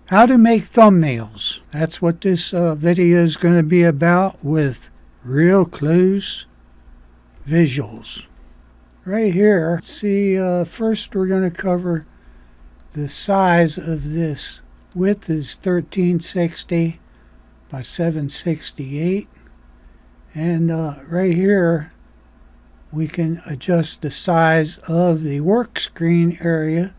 How to make thumbnails. That's what this video is going to be about, with real close visuals. Right here, see, first we're going to cover the size of this. Width is 1360 by 768. And right here, we can adjust the size of the work screen area.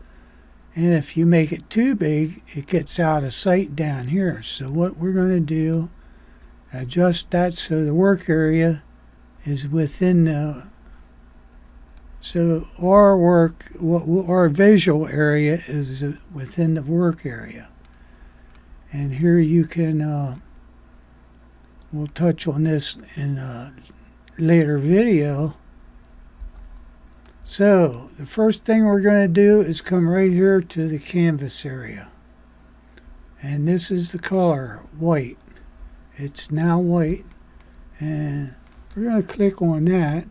And if you make it too big, it gets out of sight down here. So what we're going to do, adjust that so the work area is within the, so our visual area is within the work area. And here you can, we'll touch on this in a later video. So the first thing we're going to do is come right here to the canvas area. And this is the color, white. It's now white. And we're going to click on that.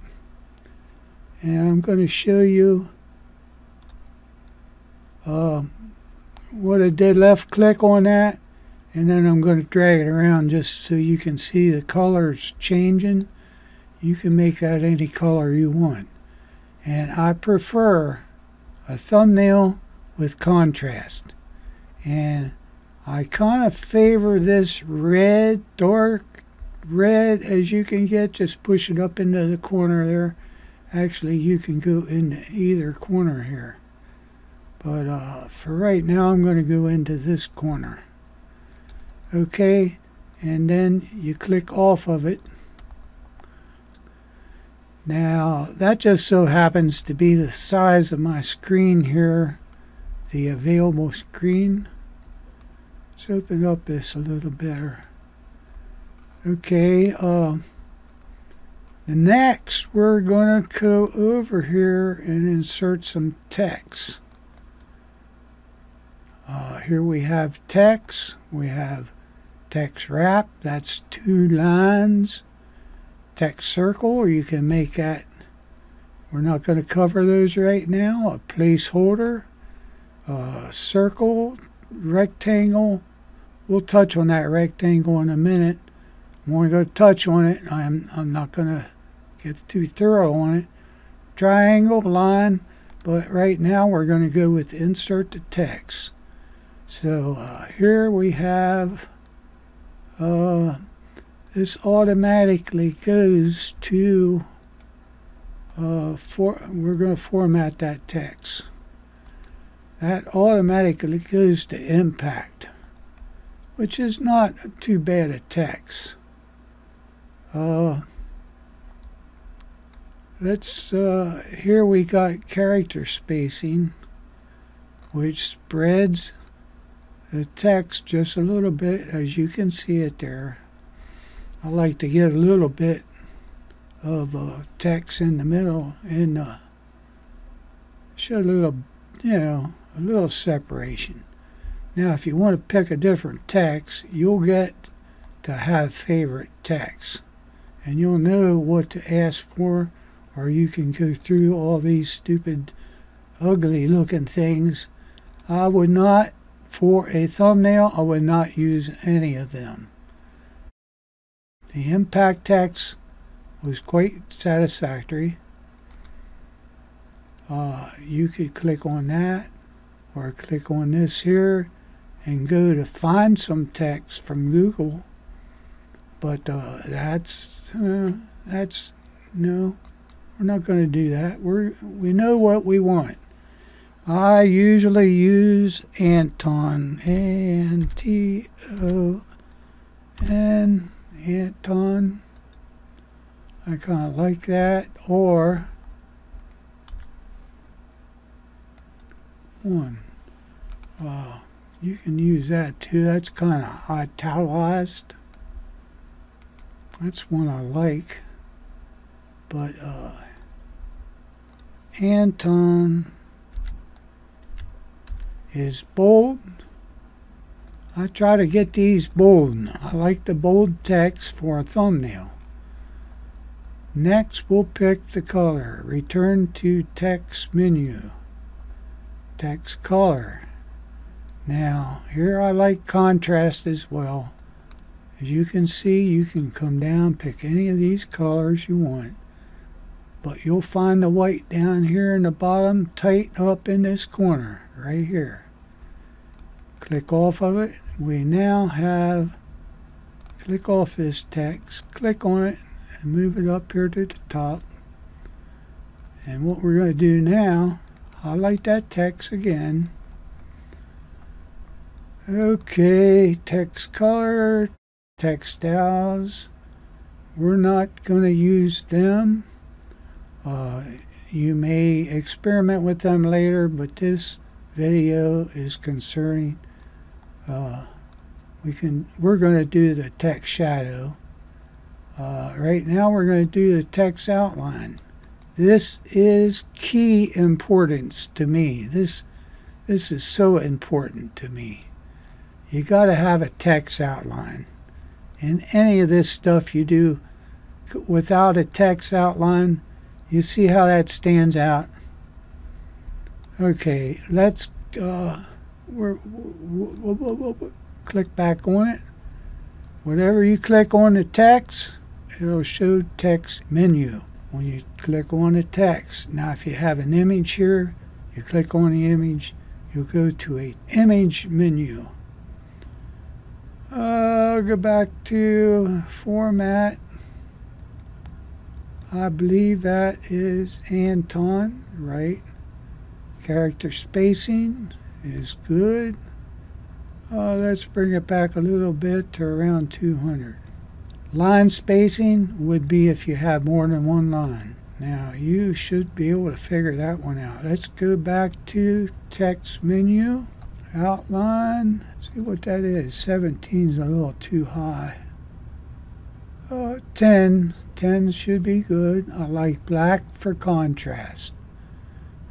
And I'm going to show you what I did. Left click on that. And then I'm going to drag it around just so you can see the colors changing. You can make that any color you want. And I prefer a thumbnail with contrast. And I kind of favor this red, dark red as you can get. Just push it up into the corner there. Actually, you can go into either corner here. But for right now, I'm going to go into this corner. Okay, and then you click off of it. Now, that just so happens to be the size of my screen here, the available screen. Let's open up this a little better. Okay, next we're going to go over here and insert some text. Here we have text. We have text wrap, that's 2 lines. Text circle, you can make that. We're not going to cover those right now. A placeholder, circle, rectangle. We'll touch on that rectangle in a minute. I'm only going to touch on it. I'm not going to get too thorough on it. Triangle, line, but right now we're going to go with insert the text. So here we have this automatically goes to we're going to format that text. That automatically goes to impact, which is not too bad a text. Let's here we got character spacing, which spreads the text just a little bit, as you can see it there. I like to get a little bit of text in the middle and show a little, a little separation. Now, if you want to pick a different text, you'll get to have favorite text, and you'll know what to ask for, or you can go through all these stupid, ugly-looking things. I would not, for a thumbnail, I would not use any of them. The impact text was quite satisfactory. You could click on that, or click on this here and go to find some text from Google. But that's no, we're not going to do that. We know what we want. I usually use Anton, A-N-T-O-N, Anton. I kind of like that. Or one. You can use that too. That's kind of italicized. That's one I like. But Anton is bold. I try to get these bold. I like the bold text for a thumbnail. Next, we'll pick the color. Return to text menu. Text color. Now, here I like contrast as well. As you can see, you can come down, pick any of these colors you want. But you'll find the white down here in the bottom, tight up in this corner, right here. Click off of it. We now have, click off this text, click on it, and move it up here to the top. And what we're going to do now, highlight that text again. Okay, text color, text styles. We're not going to use them. You may experiment with them later, but this video is concerning. We're going to do the text shadow. Right now we're going to do the text outline. This is key importance to me. This is so important to me. You got to have a text outline. And any of this stuff you do without a text outline, you see how that stands out. Okay, let's click back on it. Whatever you click on the text, it'll show text menu when you click on the text. Now if you have an image here, you click on the image, you'll go to a image menu. Go back to format. I believe that is Anton, right? Character spacing is good. Let's bring it back a little bit to around 200. Line spacing would be if you have more than one line. Now you should be able to figure that one out. Let's go back to text menu, outline, see what that is. 17 is a little too high. 10 should be good. I like black for contrast.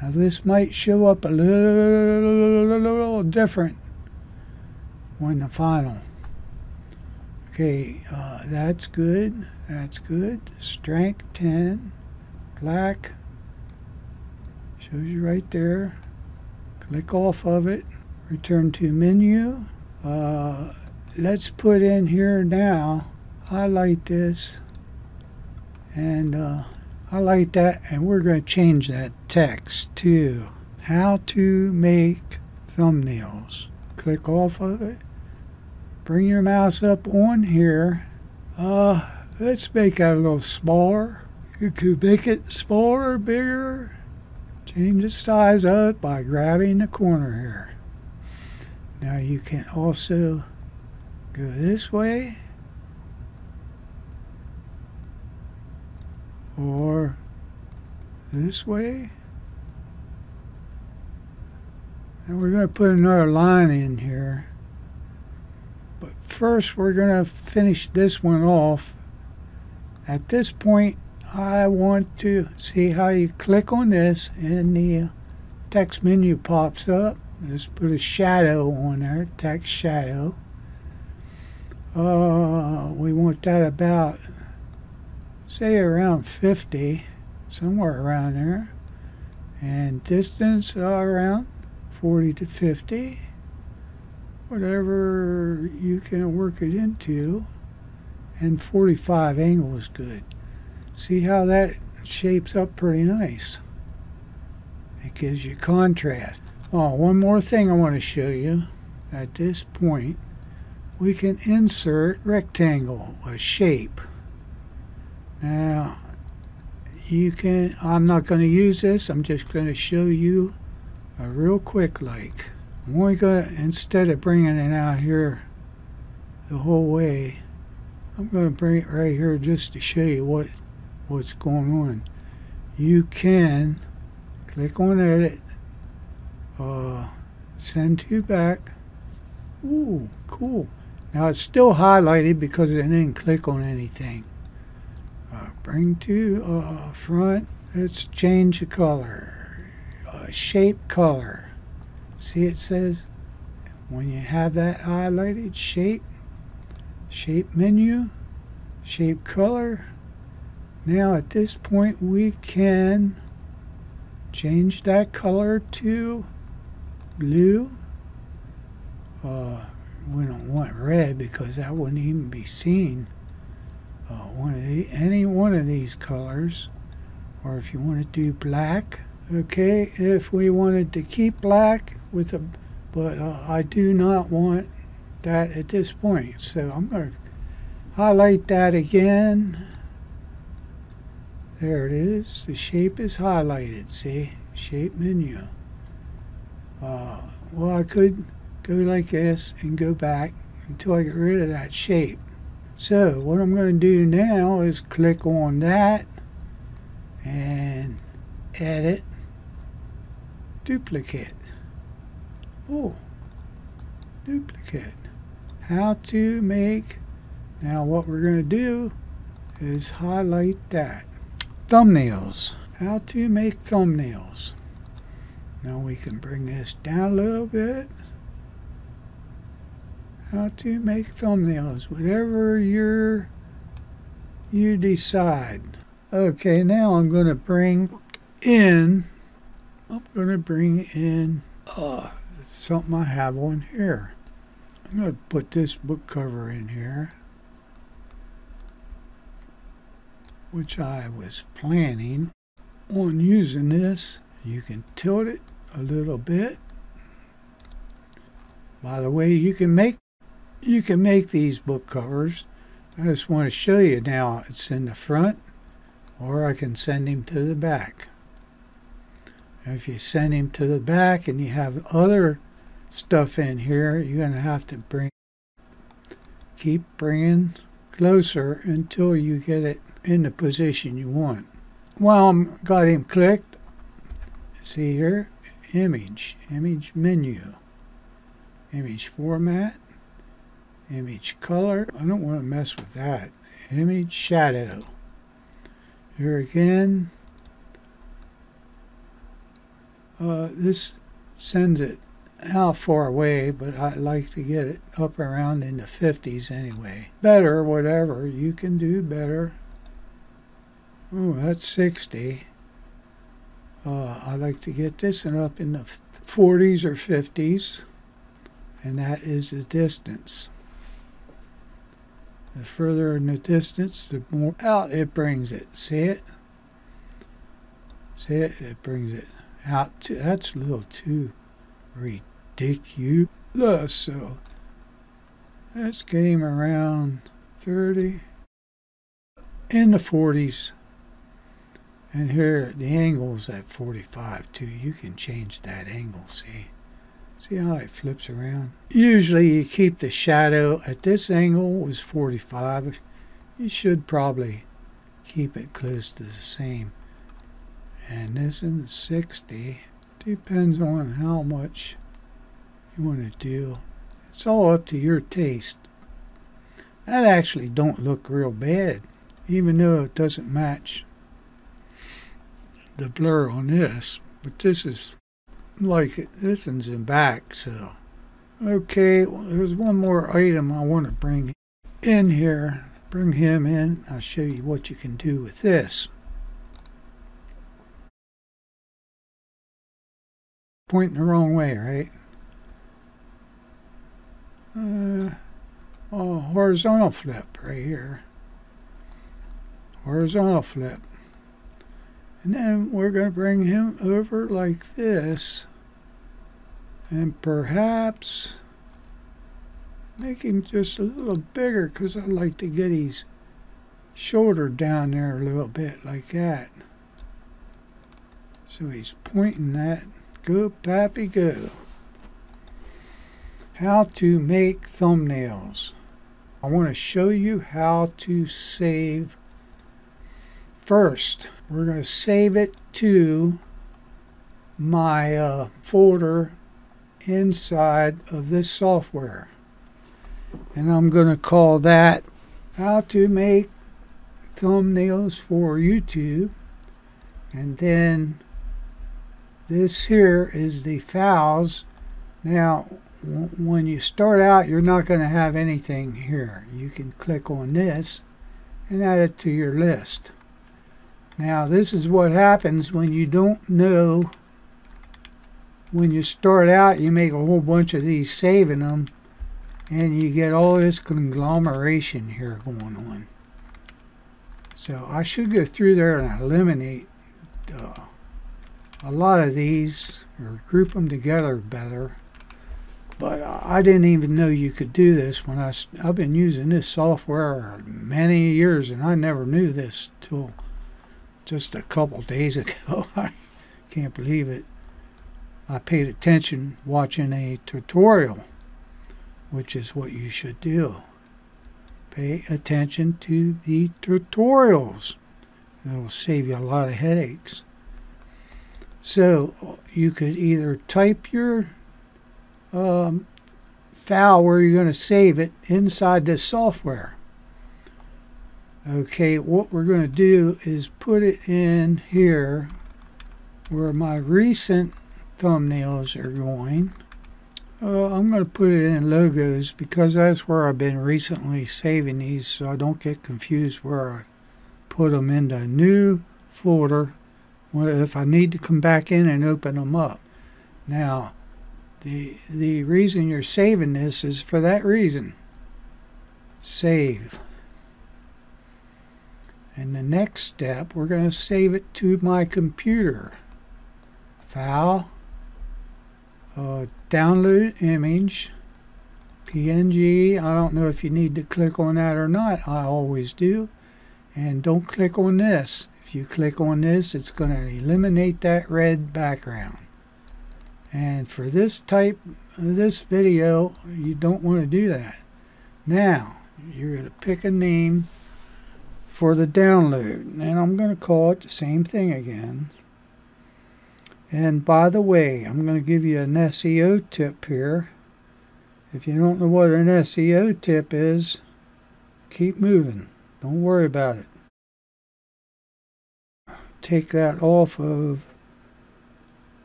Now this might show up a little different when the final. Okay, that's good. That's good. Strength 10. Black. Shows you right there. Click off of it. Return to menu. Let's put in here now. Highlight this. And highlight that. And we're going to change that text to how to make thumbnails. Click off of it. Bring your mouse up on here. Let's make that a little smaller. You could make it smaller or bigger. Change the size of it by grabbing the corner here. Now you can also go this way or this way. And we're going to put another line in here. But first we're going to finish this one off. At this point I want to see how you click on this and the text menu pops up. Let's put a shadow on there, text shadow. We want that about, say around 50, somewhere around there. And distance around 40 to 50. Whatever you can work it into. And 45 angle is good. See how that shapes up pretty nice. It gives you contrast. Oh, one more thing I want to show you. At this point, we can insert rectangle, a shape. Now, you can, I'm not going to use this. I'm just going to show you a real quick like. I'm only going to, instead of bringing it out here the whole way, I'm going to bring it right here just to show you what's going on. You can click on edit, send to back. Ooh, cool. Now it's still highlighted because it didn't click on anything. Bring to front. Let's change the color. Shape color. See, it says when you have that highlighted, shape menu, shape color. Now at this point we can change that color to blue, We don't want red because that wouldn't even be seen. Any one of these colors, or if you want to do black. Okay, if we wanted to keep black with a, but I do not want that at this point, so I'm going to highlight that again. There it is. The shape is highlighted. See, shape menu. Well, I could go like this and go back until I get rid of that shape. So what I'm going to do now is click on that and edit, duplicate. Oh, duplicate. How to make, now what we're going to do is highlight that. Thumbnails. How to make thumbnails. Now we can bring this down a little bit. How to make thumbnails, whatever you decide. Okay, now I'm going to bring in something I have on here. I'm going to put this book cover in here, which I was planning on using this. You can tilt it a little bit. By the way, you can make these book covers. I just want to show you now. It's in the front, or I can send him to the back. If you send him to the back and you have other stuff in here, you're going to have to keep bringing closer until you get it in the position you want. Well, I've got him clicked. See here, image menu, image format, image color. I don't want to mess with that. Image shadow. Here again, this sends it how far away, but I like to get it up around in the 50s anyway. Better, whatever, you can do better. Oh, that's 60. I like to get this one up in the 40s or 50s, and that is the distance. The further in the distance, the more out it brings it. See it? See it? It brings it out. That's a little too ridiculous. So let's get him around 30, in the 40s. And here the angle's at 45 too. You can change that angle, see? See how it flips around? Usually you keep the shadow at this angle was 45. You should probably keep it close to the same. And this one's 60. Depends on how much you want to do. It's all up to your taste. That actually don't look real bad, even though it doesn't match the blur on this. But this is like this one's in back, so okay. Well, there's one more item I want to bring in here. Bring him in. I'll show you what you can do with this. Pointing the wrong way, right? Horizontal flip right here. Horizontal flip. And then we're going to bring him over like this, and perhaps make him just a little bigger, because I like to get his shoulder down there a little bit like that. So he's pointing that. Go Pappy go. How to make thumbnails. I want to show you how to save. First, we're going to save it to my folder inside of this software. And I'm going to call that How to Make Thumbnails for YouTube. And then this here is the files. Now, when you start out, you're not going to have anything here. You can click on this and add it to your list. Now this is what happens when you don't know when you start out, you make a whole bunch of these, saving them, and you get all this conglomeration here going on. So I should go through there and eliminate a lot of these, or group them together better. But I didn't even know you could do this when I've been using this software many years, and I never knew this till just a couple days ago. I can't believe it. I paid attention watching a tutorial, which is what you should do. Pay attention to the tutorials. It will save you a lot of headaches. So you could either type your file where you're going to save it inside this software. Okay, what we're going to do is put it in here where my recent thumbnails are going. I'm going to put it in logos because that's where I've been recently saving these, so I don't get confused where I put them into a new folder if I need to come back in and open them up. Now, the reason you're saving this is for that reason. Save. And the next step, we're going to save it to my computer. File, download image, PNG. I don't know if you need to click on that or not. I always do. And don't click on this. If you click on this, it's going to eliminate that red background. And for this video, you don't want to do that. Now, you're going to pick a name for the download, and I'm going to call it the same thing again. And by the way, I'm going to give you an SEO tip here. If you don't know what an SEO tip is, keep moving. Don't worry about it. Take that off of,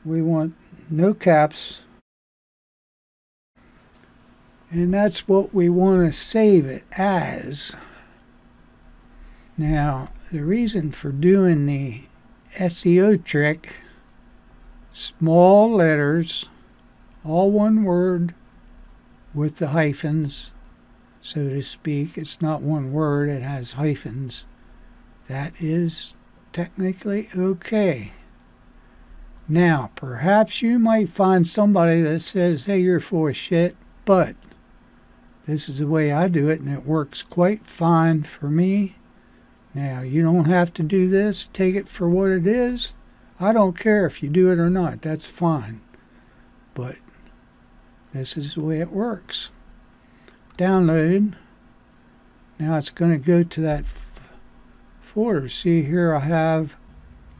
we want no caps. And that's what we want to save it as. Now, the reason for doing the SEO trick, small letters, all one word with the hyphens, so to speak. It's not one word, it has hyphens. That is technically okay. Now, perhaps you might find somebody that says, hey, you're full of shit, but this is the way I do it, and it works quite fine for me. Now, you don't have to do this. Take it for what it is. I don't care if you do it or not. That's fine. But this is the way it works. Download. Now it's going to go to that folder. See here I have,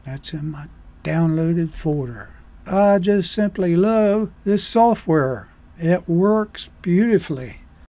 that's in my downloaded folder. I just simply love this software. It works beautifully.